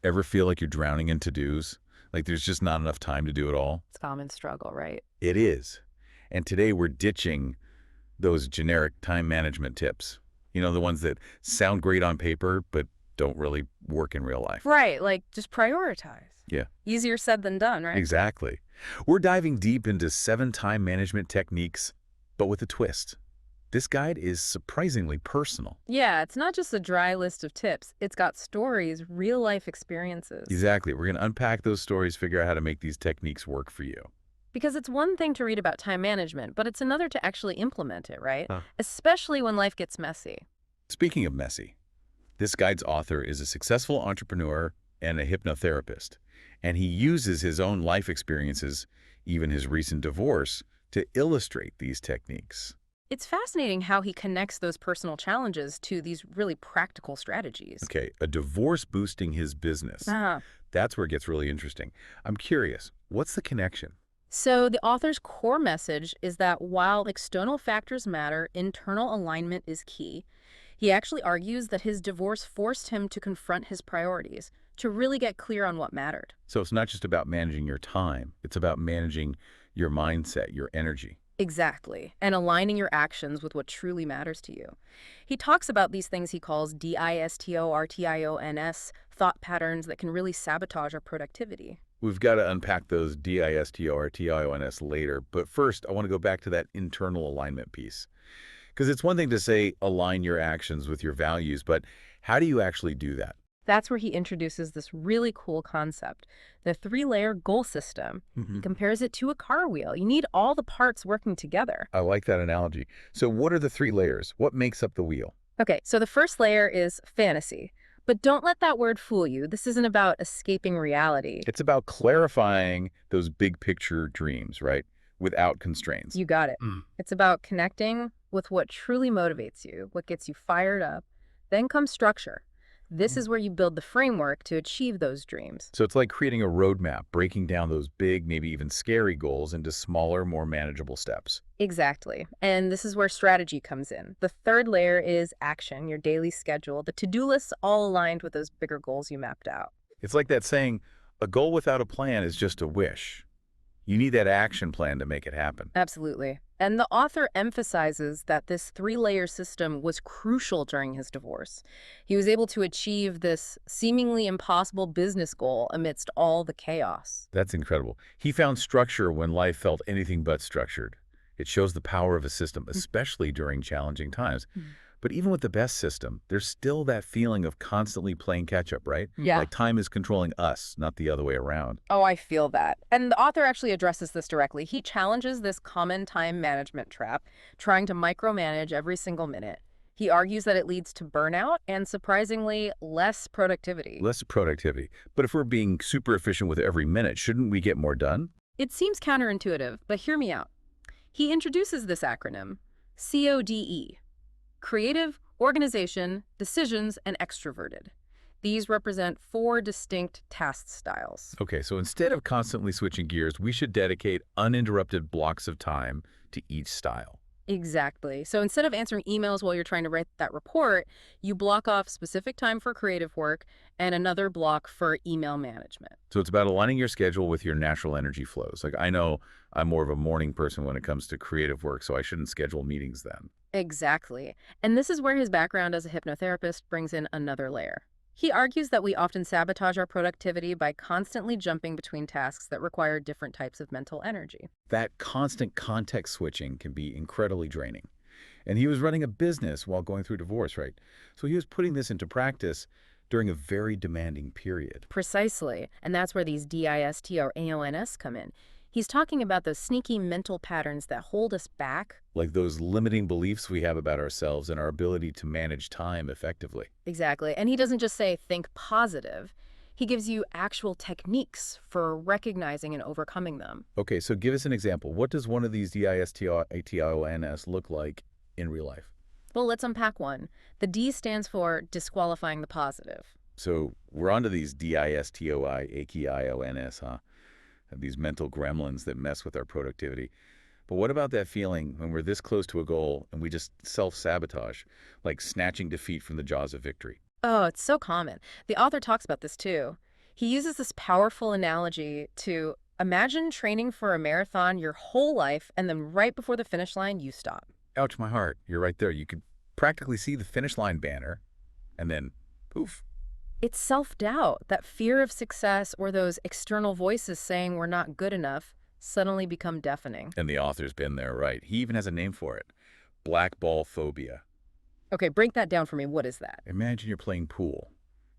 Ever feel like you're drowning in to-dos? Like there's just not enough time to do it all? It's a common struggle, right? It is. And today we're ditching those generic time management tips. You know, the ones that sound great on paper, but don't really work in real life. Right, like just prioritize. Yeah, Easier said than done, right? exactly. We're diving deep into 7 time management techniques, but with a twist. This guide is surprisingly personal. Yeah, it's not just a dry list of tips. It's got stories, real life experiences. Exactly. We're going to unpack those stories, figure out how to make these techniques work for you. Because it's one thing to read about time management, but it's another to actually implement it, right? Huh. Especially when life gets messy. Speaking of messy, this guide's author is a successful entrepreneur and a hypnotherapist, and he uses his own life experiences, even his recent divorce, to illustrate these techniques. It's fascinating how he connects those personal challenges to these really practical strategies. Okay, a divorce boosting his business. Ah. That's where it gets really interesting. I'm curious, what's the connection? So the author's core message is that while external factors matter, internal alignment is key. He actually argues that his divorce forced him to confront his priorities, to really get clear on what mattered. So it's not just about managing your time, it's about managing your mindset, your energy. Exactly, and aligning your actions with what truly matters to you. He talks about these things he calls DISTORTIONS, thought patterns that can really sabotage our productivity. We've got to unpack those DISTORTIONS later, but first I want to go back to that internal alignment piece. Because it's one thing to say align your actions with your values, but how do you actually do that? That's where he introduces this really cool concept, the three-layer goal system. He compares it to a car wheel. You need all the parts working together. I like that analogy. So what are the 3 layers? What makes up the wheel? Okay, so the first layer is fantasy. But don't let that word fool you. This isn't about escaping reality. It's about clarifying those big picture dreams, right? Without constraints. You got it. Mm. It's about connecting with what truly motivates you, what gets you fired up. Then comes structure. This is where you build the framework to achieve those dreams. So it's like creating a roadmap, breaking down those big, maybe even scary goals into smaller, more manageable steps. Exactly. And this is where strategy comes in. The third layer is action, your daily schedule, the to-do lists all aligned with those bigger goals you mapped out. It's like that saying, a goal without a plan is just a wish. You need that action plan to make it happen. Absolutely. And the author emphasizes that this three-layer system was crucial during his divorce. He was able to achieve this seemingly impossible business goal amidst all the chaos. That's incredible. He found structure when life felt anything but structured. It shows the power of a system, especially during challenging times. But even with the best system, there's still that feeling of constantly playing catch-up, right? Yeah. Like time is controlling us, not the other way around. Oh, I feel that. And the author actually addresses this directly. He challenges this common time management trap, trying to micromanage every single minute. He argues that it leads to burnout and, surprisingly, less productivity. Less productivity. But if we're being super efficient with every minute, shouldn't we get more done? It seems counterintuitive, but hear me out. He introduces this acronym, CODE. Creative, organization, decisions, and extroverted. These represent 4 distinct task styles. Okay, so instead of constantly switching gears, we should dedicate uninterrupted blocks of time to each style. Exactly. So instead of answering emails while you're trying to write that report, you block off specific time for creative work and another block for email management. So it's about aligning your schedule with your natural energy flows. Like I know I'm more of a morning person when it comes to creative work, so I shouldn't schedule meetings then. Exactly. And this is where his background as a hypnotherapist brings in another layer. He argues that we often sabotage our productivity by constantly jumping between tasks that require different types of mental energy. That constant context switching can be incredibly draining. And he was running a business while going through divorce, right? So he was putting this into practice during a very demanding period. Precisely. And that's where these DISTORAONS come in. He's talking about those sneaky mental patterns that hold us back. Like those limiting beliefs we have about ourselves and our ability to manage time effectively. Exactly. And he doesn't just say, think positive. He gives you actual techniques for recognizing and overcoming them. Okay, so give us an example. What does one of these DISTORATIONS look like in real life? Well, let's unpack one. The D stands for disqualifying the positive. So we're onto these DISTOIAKIONS, huh? These mental gremlins that mess with our productivity. But what about that feeling when we're this close to a goal and we just self-sabotage, like snatching defeat from the jaws of victory? Oh, it's so common. The author talks about this too. He uses this powerful analogy to imagine training for a marathon your whole life, and then right before the finish line, you stop. Ouch, my heart. You're right there. You could practically see the finish line banner, and then poof. It's self-doubt, that fear of success or those external voices saying we're not good enough suddenly become deafening. And the author's been there, right? He even has a name for it. Black ball phobia. Okay, break that down for me. What is that? Imagine you're playing pool.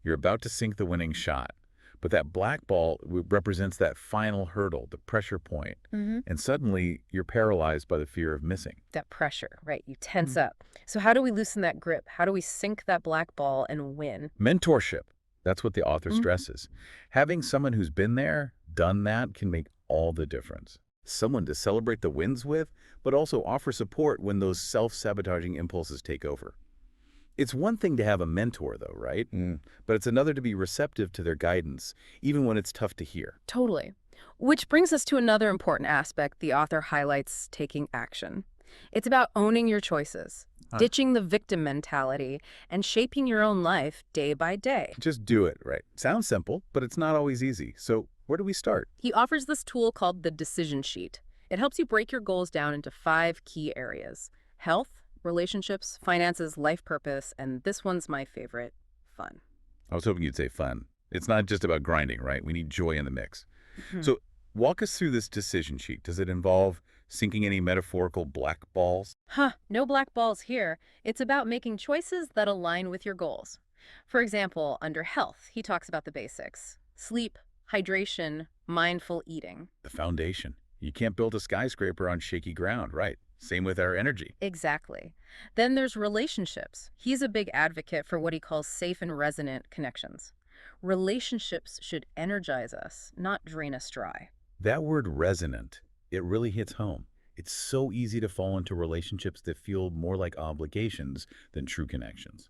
You're about to sink the winning shot, but that black ball represents that final hurdle, the pressure point, and suddenly you're paralyzed by the fear of missing. That pressure, right? You tense up. So how do we loosen that grip? How do we sink that black ball and win? Mentorship. That's what the author stresses. Having someone who's been there, done that, can make all the difference. Someone to celebrate the wins with, but also offer support when those self-sabotaging impulses take over. It's one thing to have a mentor, though, right? But it's another to be receptive to their guidance, even when it's tough to hear. Totally. Which brings us to another important aspect the author highlights: taking action. It's about owning your choices, ditching the victim mentality, and shaping your own life day by day. Just do it, right? Sounds simple, but it's not always easy. So where do we start? He offers this tool called the decision sheet. It helps you break your goals down into 5 key areas: health, relationships, finances, life purpose, and this one's my favorite: fun. I was hoping you'd say fun. It's not just about grinding, right? We need joy in the mix. So walk us through this decision sheet. Does it involve sinking any metaphorical black balls? No black balls here. It's about making choices that align with your goals. For example, under health, he talks about the basics: sleep, hydration, mindful eating. The foundation. You can't build a skyscraper on shaky ground, right? Same with our energy. Exactly. Then there's relationships. He's a big advocate for what he calls safe and resonant connections. Relationships should energize us, not drain us dry. That word resonant, it really hits home. It's so easy to fall into relationships that feel more like obligations than true connections.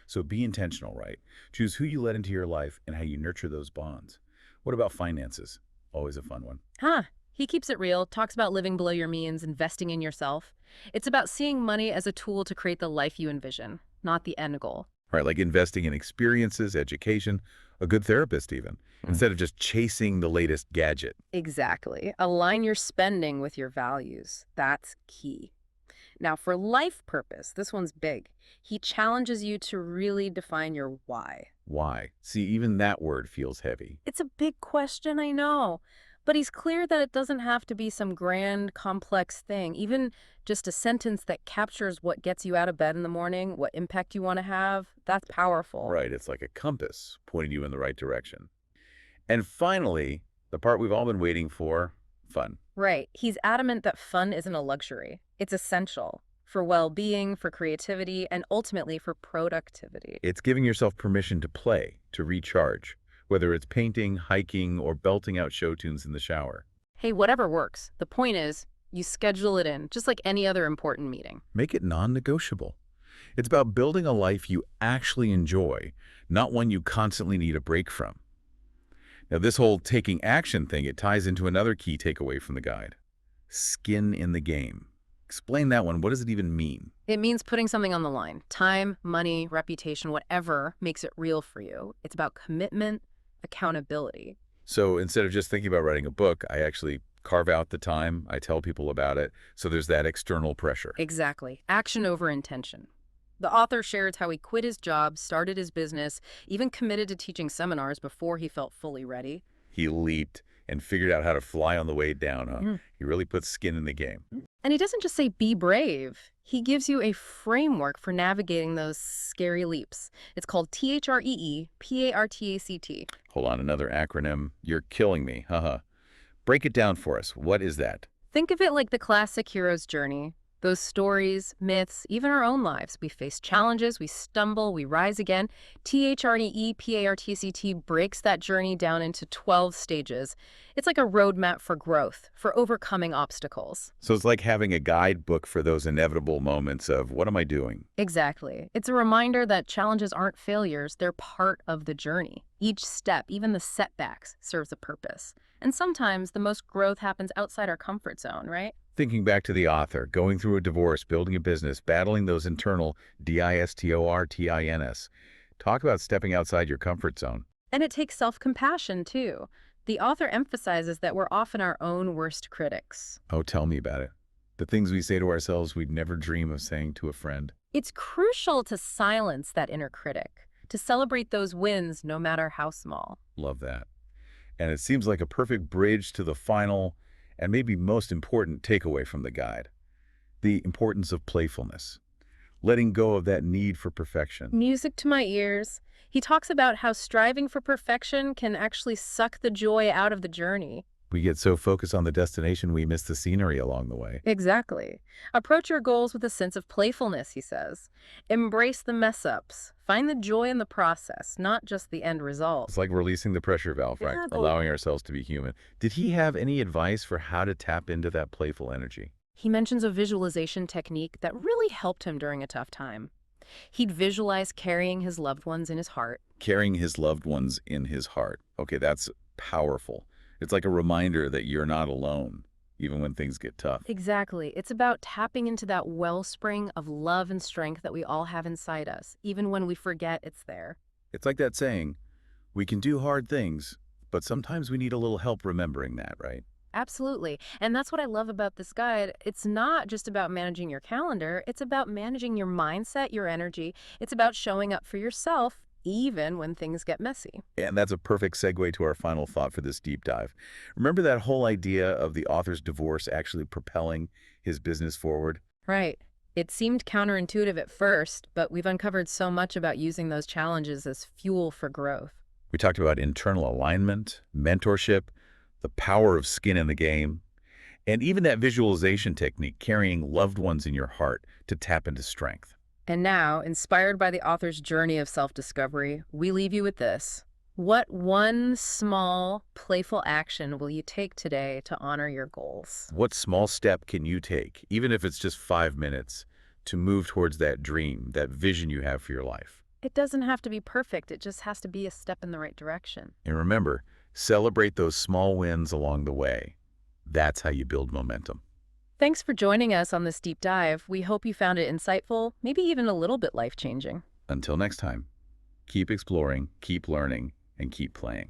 So be intentional, right? Choose who you let into your life and how you nurture those bonds. What about finances? Always a fun one. He keeps it real, talks about living below your means, investing in yourself. It's about seeing money as a tool to create the life you envision, not the end goal. Right, like investing in experiences, education, a good therapist even, instead of just chasing the latest gadget. Exactly. Align your spending with your values. That's key. Now, for life purpose, this one's big. He challenges you to really define your why. Why? See, even that word feels heavy. It's a big question, I know. But he's clear that it doesn't have to be some grand, complex thing. Even just a sentence that captures what gets you out of bed in the morning, what impact you want to have, that's powerful. Right, it's like a compass pointing you in the right direction. And finally, the part we've all been waiting for, fun. Right. He's adamant that fun isn't a luxury. It's essential for well-being, for creativity, and ultimately for productivity. It's giving yourself permission to play, to recharge, whether it's painting, hiking, or belting out show tunes in the shower. Hey, whatever works. The point is, you schedule it in, just like any other important meeting. Make it non-negotiable. It's about building a life you actually enjoy, not one you constantly need a break from. Now, this whole taking action thing, it ties into another key takeaway from the guide. Skin in the game. Explain that one. What does it even mean? It means putting something on the line. Time, money, reputation, whatever makes it real for you. It's about commitment, accountability. So instead of just thinking about writing a book, I actually carve out the time. I tell people about it. So there's that external pressure. Exactly. Action over intention. The author shares how he quit his job, started his business, even committed to teaching seminars before he felt fully ready. He leaped and figured out how to fly on the way down, huh? He really puts skin in the game. And he doesn't just say be brave. He gives you a framework for navigating those scary leaps. It's called THREEPARTACT. Hold on, another acronym. You're killing me, haha. Break it down for us. What is that? Think of it like the classic hero's journey. Those stories, myths, even our own lives. We face challenges, we stumble, we rise again. THREEPARTCT breaks that journey down into 12 stages. It's like a roadmap for growth, for overcoming obstacles. So it's like having a guidebook for those inevitable moments of, what am I doing? Exactly. It's a reminder that challenges aren't failures, they're part of the journey. Each step, even the setbacks, serves a purpose. And sometimes the most growth happens outside our comfort zone, right? Thinking back to the author, going through a divorce, building a business, battling those internal DISTORTINS. Talk about stepping outside your comfort zone. And it takes self-compassion, too. The author emphasizes that we're often our own worst critics. Oh, tell me about it. The things we say to ourselves we'd never dream of saying to a friend. It's crucial to silence that inner critic, to celebrate those wins no matter how small. Love that. And it seems like a perfect bridge to the final and maybe most important takeaway from the guide: the importance of playfulness, letting go of that need for perfection. Music to my ears. He talks about how striving for perfection can actually suck the joy out of the journey. We get so focused on the destination we miss the scenery along the way. Exactly. Approach your goals with a sense of playfulness, he says. Embrace the mess-ups. Find the joy in the process, not just the end result. It's like releasing the pressure valve, right? Yeah, Allowing ourselves to be human. Did he have any advice for how to tap into that playful energy? He mentions a visualization technique that really helped him during a tough time. He'd visualize carrying his loved ones in his heart. Carrying his loved ones in his heart. Okay, that's powerful. It's like a reminder that you're not alone, even when things get tough. Exactly. It's about tapping into that wellspring of love and strength that we all have inside us, even when we forget it's there. It's like that saying, we can do hard things, but sometimes we need a little help remembering that, right? Absolutely. And that's what I love about this guide. It's not just about managing your calendar, it's about managing your mindset, your energy. It's about showing up for yourself, even when things get messy. And that's a perfect segue to our final thought for this deep dive. Remember that whole idea of the author's divorce actually propelling his business forward? Right. It seemed counterintuitive at first, but we've uncovered so much about using those challenges as fuel for growth. We talked about internal alignment, mentorship, the power of skin in the game, and even that visualization technique, carrying loved ones in your heart to tap into strength. And now, inspired by the author's journey of self-discovery, we leave you with this. What one small, playful action will you take today to honor your goals? What small step can you take, even if it's just 5 minutes, to move towards that dream, that vision you have for your life? It doesn't have to be perfect, it just has to be a step in the right direction. And remember, celebrate those small wins along the way. That's how you build momentum. Thanks for joining us on this deep dive. We hope you found it insightful, maybe even a little bit life-changing. Until next time, keep exploring, keep learning, and keep playing.